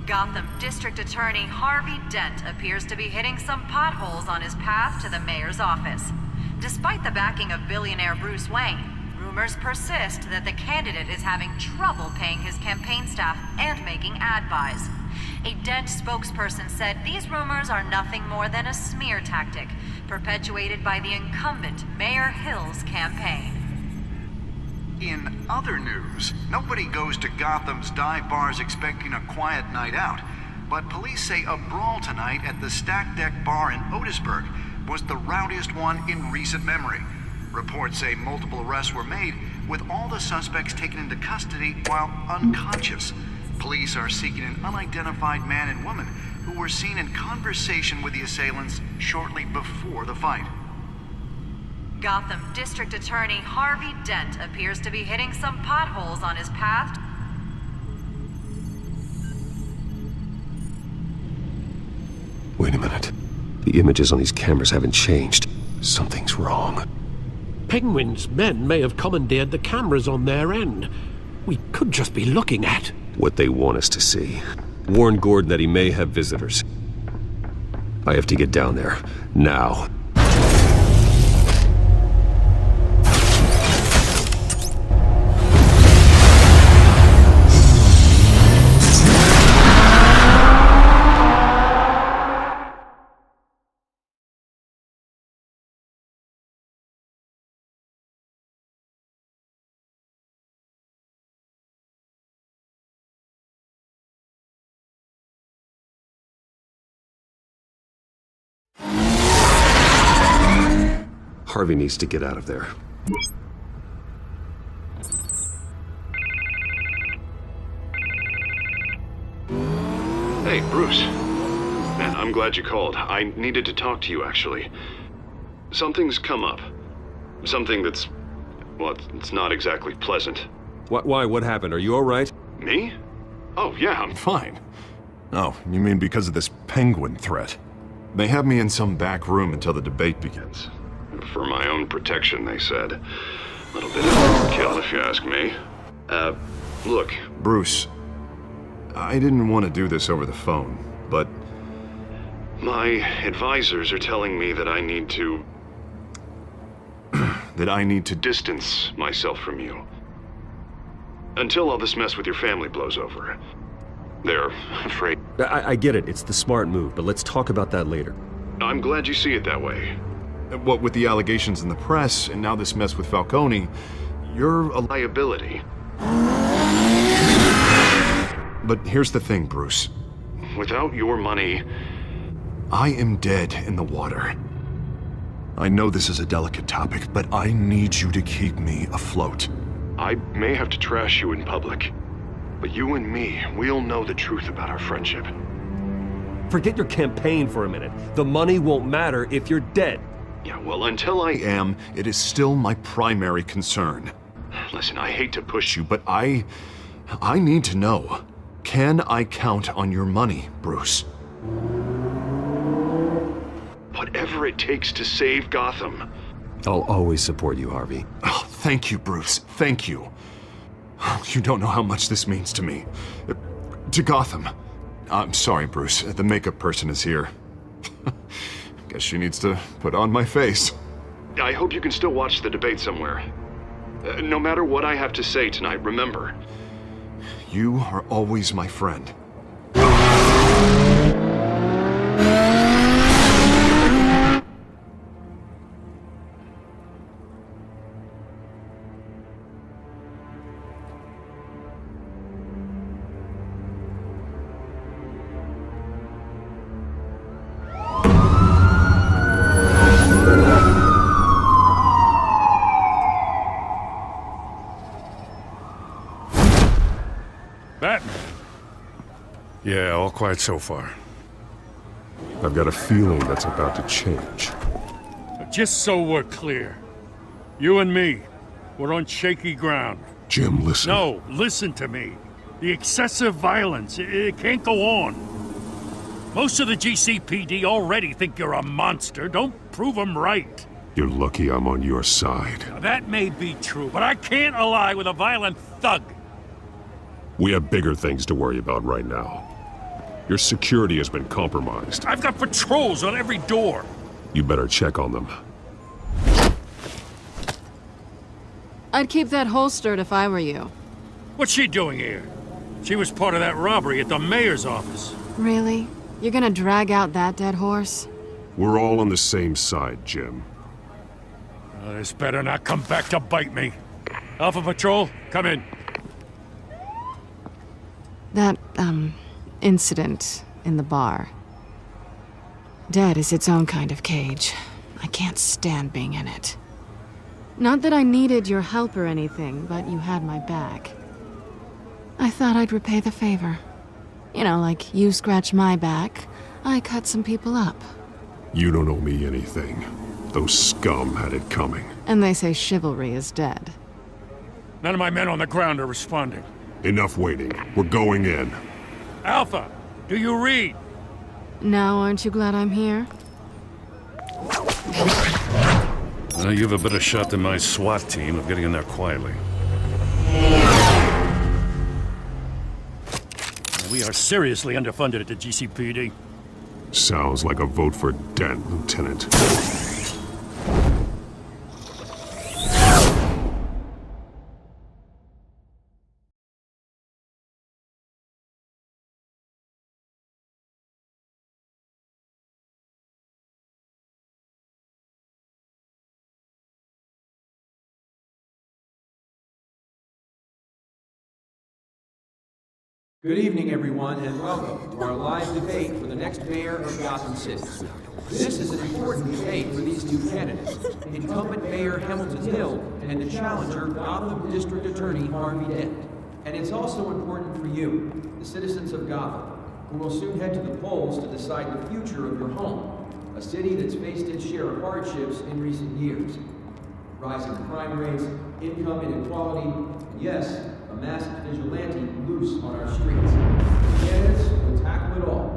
Gotham District Attorney Harvey Dent appears to be hitting some potholes on his path to the mayor's office. Despite the backing of billionaire Bruce Wayne, rumors persist that the candidate is having trouble paying his campaign staff and making ad buys. A Dent spokesperson said these rumors are nothing more than a smear tactic, perpetuated by the incumbent Mayor Hill's campaign. In other news, nobody goes to Gotham's dive bars expecting a quiet night out, but police say a brawl tonight at the Stack Deck Bar in Otisburg was the rowdiest one in recent memory. Reports say multiple arrests were made, with all the suspects taken into custody while unconscious. Police are seeking an unidentified man and woman who were seen in conversation with the assailants shortly before the fight. Gotham District Attorney Harvey Dent appears to be hitting some potholes on his path. Wait a minute. The images on these cameras haven't changed. Something's wrong. Penguin's men may have commandeered the cameras on their end. We could just be looking at what they want us to see. Warn Gordon that he may have visitors. I have to get down there, now. Harvey needs to get out of there. Hey, Bruce. Man, I'm glad you called. I needed to talk to you, actually. Something's come up. Something that's... well, it's not exactly pleasant. Why? What happened? Are you alright? Me? Oh, yeah, I'm fine. Oh, you mean because of this penguin threat? They have me in some back room until the debate begins. For my own protection, they said. A little bit of overkill, if you ask me. Look, Bruce, I didn't want to do this over the phone, but my advisors are telling me that I need to... that I need to distance myself from you. Until all this mess with your family blows over. They're afraid... I get it, it's the smart move, but let's talk about that later. I'm glad you see it that way. What with the allegations in the press, and now this mess with Falcone, you're a liability. But here's the thing, Bruce. Without your money, I am dead in the water. I know this is a delicate topic, but I need you to keep me afloat. I may have to trash you in public, but you and me, we'll know the truth about our friendship. Forget your campaign for a minute. The money won't matter if you're dead. Yeah, well, until I am, it is still my primary concern. Listen, I hate to push you, but I need to know. Can I count on your money, Bruce? Whatever it takes to save Gotham. I'll always support you, Harvey. Oh, thank you, Bruce. Thank you. You don't know how much this means to me. To Gotham. I'm sorry, Bruce. The makeup person is here. Guess she needs to put on my face. I hope you can still watch the debate somewhere. No matter what I have to say tonight, remember, you are always my friend. Batman. Yeah, all quiet so far. I've got a feeling that's about to change. Just so we're clear, you and me, we're on shaky ground. Jim, listen. No, listen to me. The excessive violence, it can't go on. Most of the GCPD already think you're a monster. Don't prove them right. You're lucky I'm on your side. Now, that may be true, but I can't ally with a violent thug. We have bigger things to worry about right now. Your security has been compromised. I've got patrols on every door. You better check on them. I'd keep that holstered if I were you. What's she doing here? She was part of that robbery at the mayor's office. Really? You're gonna drag out that dead horse? We're all on the same side, Jim. This better not come back to bite me. Alpha Patrol, come in. That, incident in the bar. Dead is its own kind of cage. I can't stand being in it. Not that I needed your help or anything, but you had my back. I thought I'd repay the favor. You know, like you scratch my back, I cut some people up. You don't owe me anything. Those scum had it coming. And they say chivalry is dead. None of my men on the ground are responding. Enough waiting. We're going in. Alpha, do you read? Now aren't you glad I'm here? You have a better shot than my SWAT team of getting in there quietly. We are seriously underfunded at the GCPD. Sounds like a vote for Dent, Lieutenant. Good evening, everyone, and welcome to our live debate for the next mayor of Gotham City. This is an important debate for these two candidates, incumbent Mayor Hamilton Hill and the challenger Gotham District Attorney Harvey Dent. And it's also important for you, the citizens of Gotham, who will soon head to the polls to decide the future of your home, a city that's faced its share of hardships in recent years. Rising crime rates, income inequality, and yes, a masked vigilante loose on our streets. The candidates will tackle it all.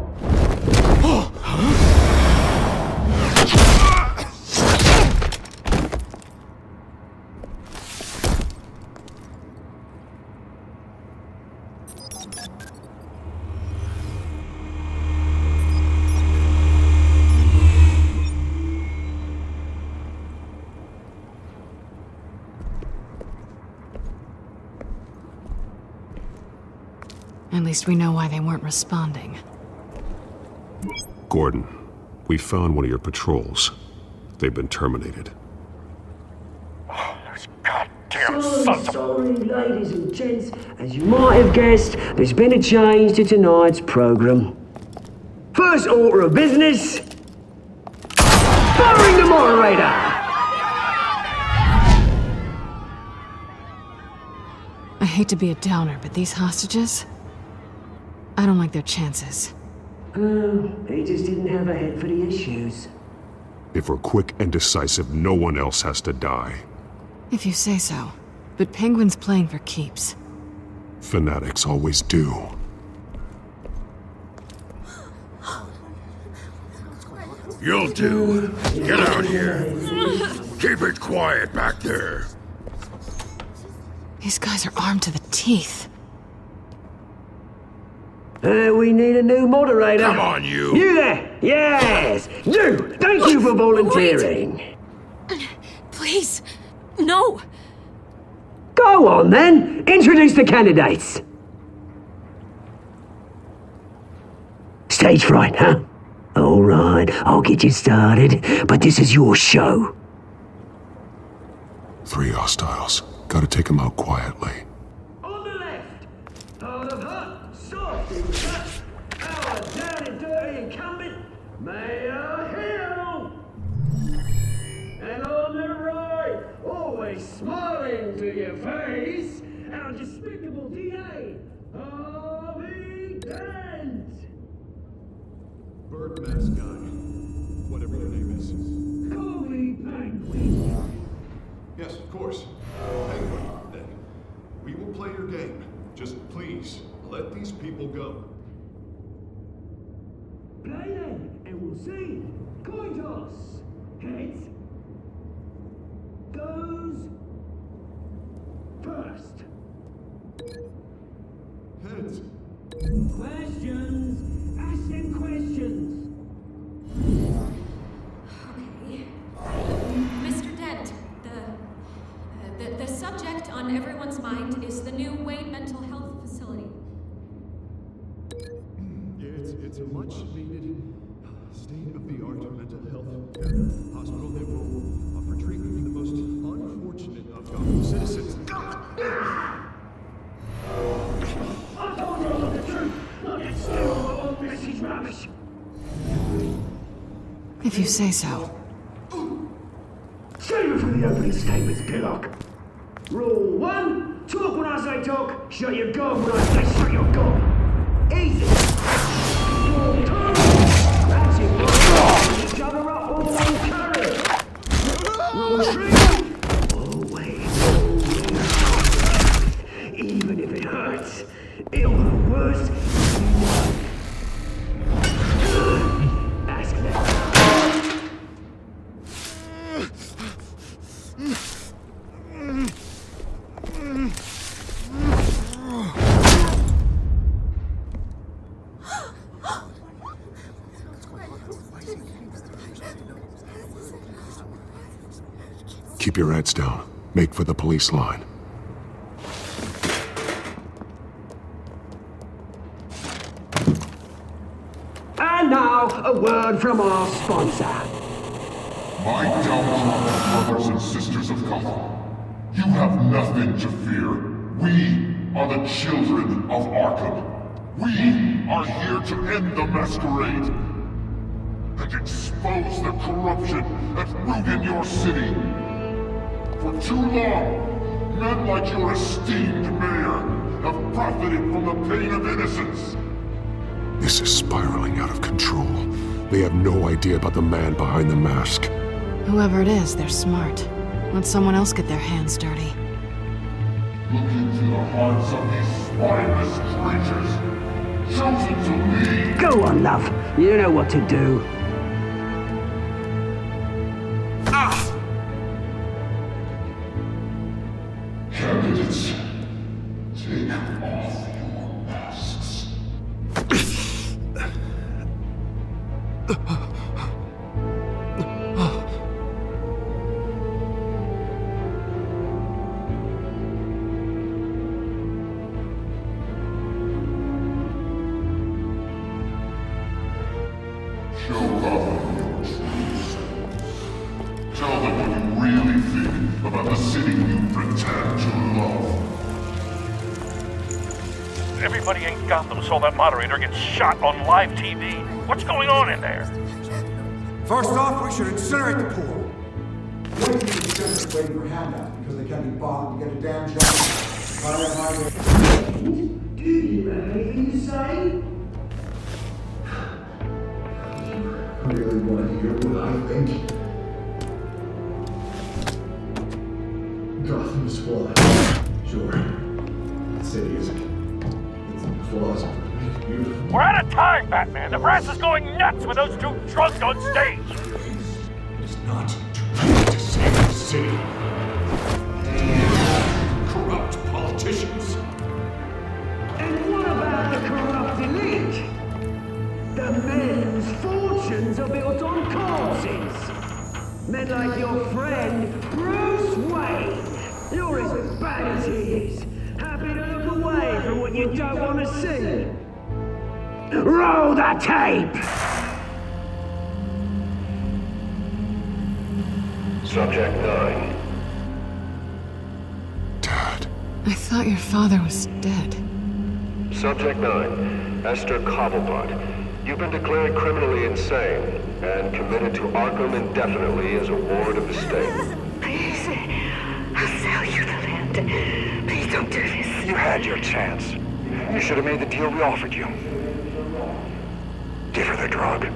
At least we know why they weren't responding. Gordon, we found one of your patrols. They've been terminated. Sorry, ladies and gents. As you might have guessed, there's been a change to tonight's program. First order of business, firing the moderator! I hate to be a downer, but these hostages... I don't like their chances. They just didn't have a head for the issues. If we're quick and decisive, no one else has to die. If you say so. But Penguin's playing for keeps. Fanatics always do. You'll do. Get out here. Keep it quiet back there. These guys are armed to the teeth. We need a new moderator. Come on, you! You there! Yes! You! Thank you for volunteering. Please, no! Go on, then. Introduce the candidates. Stage fright, huh? All right, I'll get you started, but this is your show. 3 hostiles. Gotta take them out quietly. On the left, hard of heart, soft in touch, our down and dirty incumbent, Mayor Hill. And on the right, always smiling to your face, our despicable DA, Harvey Dent. Bird mask guy. Whatever your name is. Call me Penguin. Yes, of course. Penguin, then. We will play your game. Just please, let these people go. Play then, and we'll see. Coin toss. Heads. Goes first. Heads. Questions. Ask them questions. Okay. Mr. Dent, the subject on everyone's mind is the new Wayne Mental Health Facility. It's a much needed state-of-the-art mental health hospital that will offer treatment for the most unfortunate of Gotham citizens. I told you all the truth. Look, it's still all this is rubbish. If you say so. Save it for the opening statements, Pillock. Rule 1, talk when I say talk, shut your gob when I say shut your gob. Easy. Rule 2, that's it, boys. Each other up all on courage. Rule 3, always. Even if it hurts, it'll the worst. Ask them. Keep your heads down. Make for the police line. And now, a word from our sponsor. My downtrodden brothers and sisters of Gotham, you have nothing to fear. We are the children of Arkham. We are here to end the masquerade and expose the corruption that ruined your city. For too long, men like your esteemed mayor have profited from the pain of innocence. This is spiraling out of control. They have no idea about the man behind the mask. Whoever it is, they're smart. Let someone else get their hands dirty. Look into the hearts of these spineless creatures, chosen to lead. Go on, love. You know what to do. Candidates, take off your masks. Show Gotham your true self. Tell them what you really think about the city you pretend to love. Everybody in Gotham saw that moderator get shot on live TV. What's going on in there? First off, we should incinerate the pool. Wait till the senators waiting for handouts because they can't be bothered to get a damn job. Do you have anything to say? Really want to hear what I think? Gotham is flawed. Sure. The city isn't. It's flaws make it beautiful. We're out of time, Batman. The brass is going nuts with those two drunks on stage. It's not to save the city. Corrupt politicians. And what about the corrupt elite? The men whose fortunes are built on corpses. Men like your friend, Bruce Wayne. You're as bad as he is. Happy to look away from what you don't want to see. Roll the tape! Subject 9. I thought your father was dead. Subject 9. Esther Cobblepot. You've been declared criminally insane and committed to Arkham indefinitely as a ward of the state. Please, I'll sell you the land. Please don't do this. You had your chance. You should have made the deal we offered you. Give her the drug.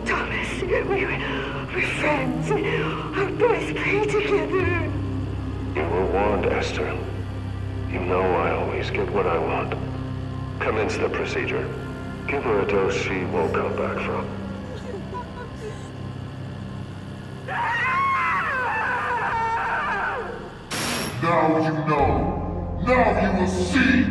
Thomas, we're friends. Our boys play together. You were warned, Esther. You know I always get what I want. Commence the procedure. Give her a dose she won't come back from. Now you know. Now you will see.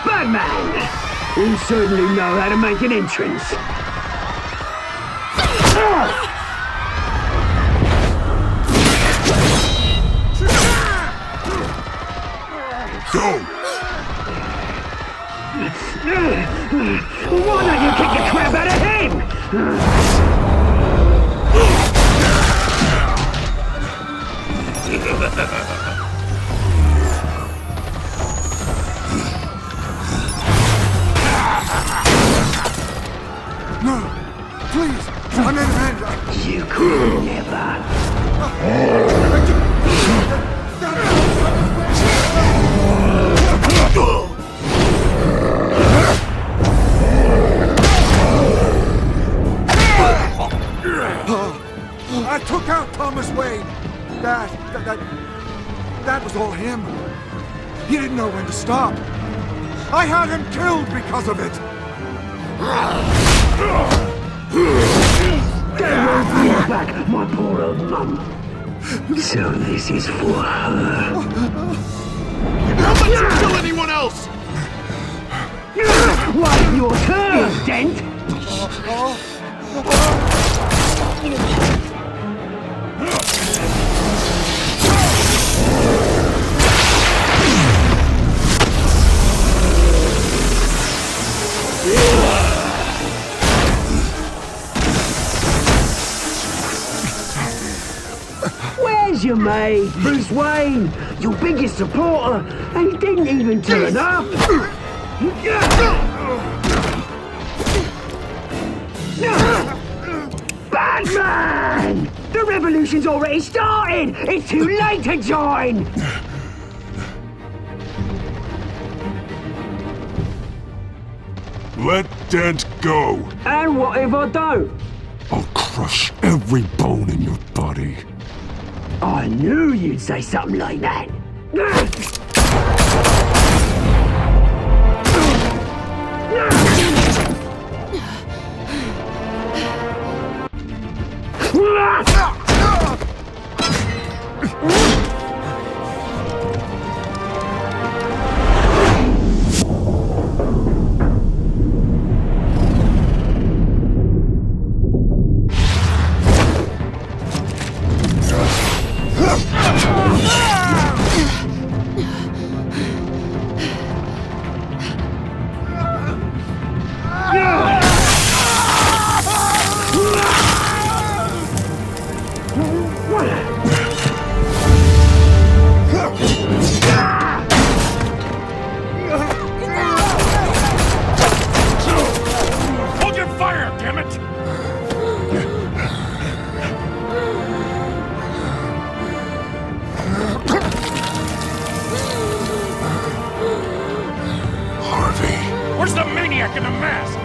Batman! You certainly know how to make an entrance. Go! Why don't you kick the crap out of him? No, please, I'm in hand. You could never. I took out Thomas Wayne. That was all him. He didn't know when to stop. I had him killed because of it! Back, my poor old mum. So this is for her. Don't let you kill anyone else! Wait your turn, Dent! Where's your mate, Bruce Wayne? Your biggest supporter, and he didn't even turn up. Batman! The revolution's already started! It's too late to join! Let Dent go. And what if I don't? I'll crush every bone in your body. I knew you'd say something like that. Hold your fire, damn it! Harvey. Where's the maniac in the mask?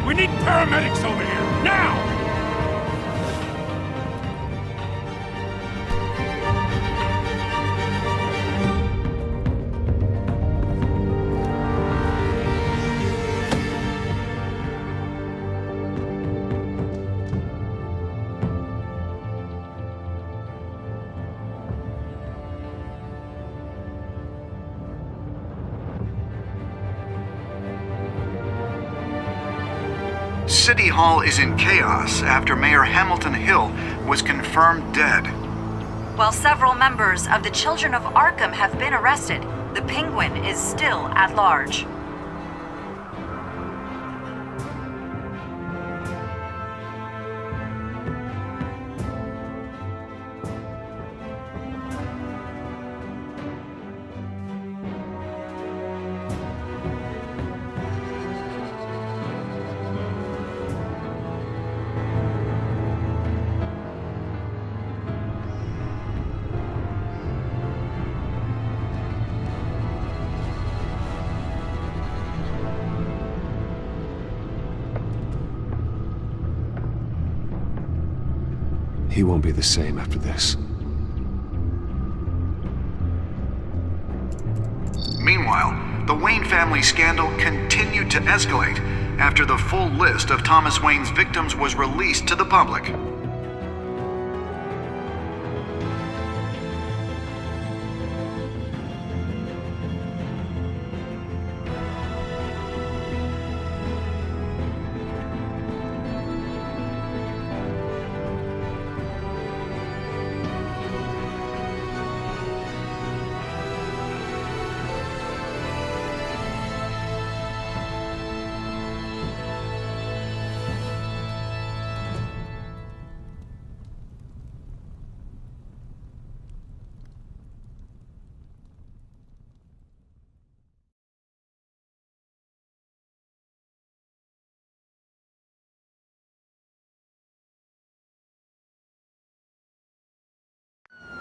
We need paramedics over here, now! City Hall is in chaos after Mayor Hamilton Hill was confirmed dead. While several members of the Children of Arkham have been arrested, the Penguin is still at large. He won't be the same after this. Meanwhile, the Wayne family scandal continued to escalate after the full list of Thomas Wayne's victims was released to the public.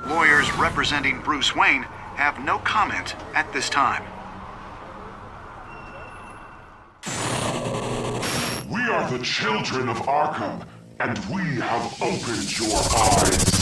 Lawyers representing Bruce Wayne have no comment at this time. We are the children of Arkham, and we have opened your eyes.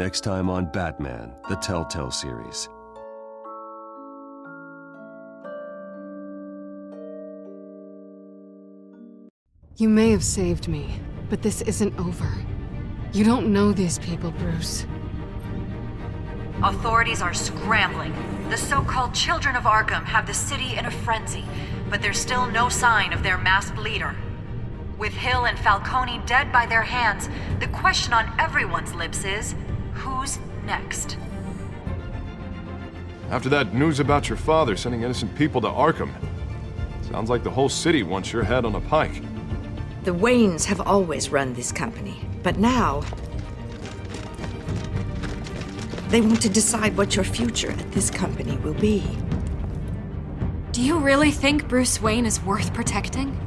Next time on Batman, the Telltale Series. You may have saved me, but this isn't over. You don't know these people, Bruce. Authorities are scrambling. The so-called Children of Arkham have the city in a frenzy, but there's still no sign of their masked leader. With Hill and Falcone dead by their hands, the question on everyone's lips is, who's next? After that news about your father sending innocent people to Arkham, sounds like the whole city wants your head on a pike. The Waynes have always run this company, but now they want to decide what your future at this company will be. Do you really think Bruce Wayne is worth protecting?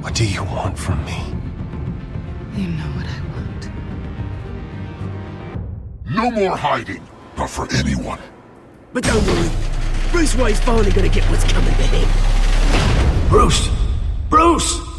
What do you want from me? You know what I want. No more hiding, not for anyone. But don't worry, Bruce Wayne's finally gonna get what's coming to him. Bruce! Bruce!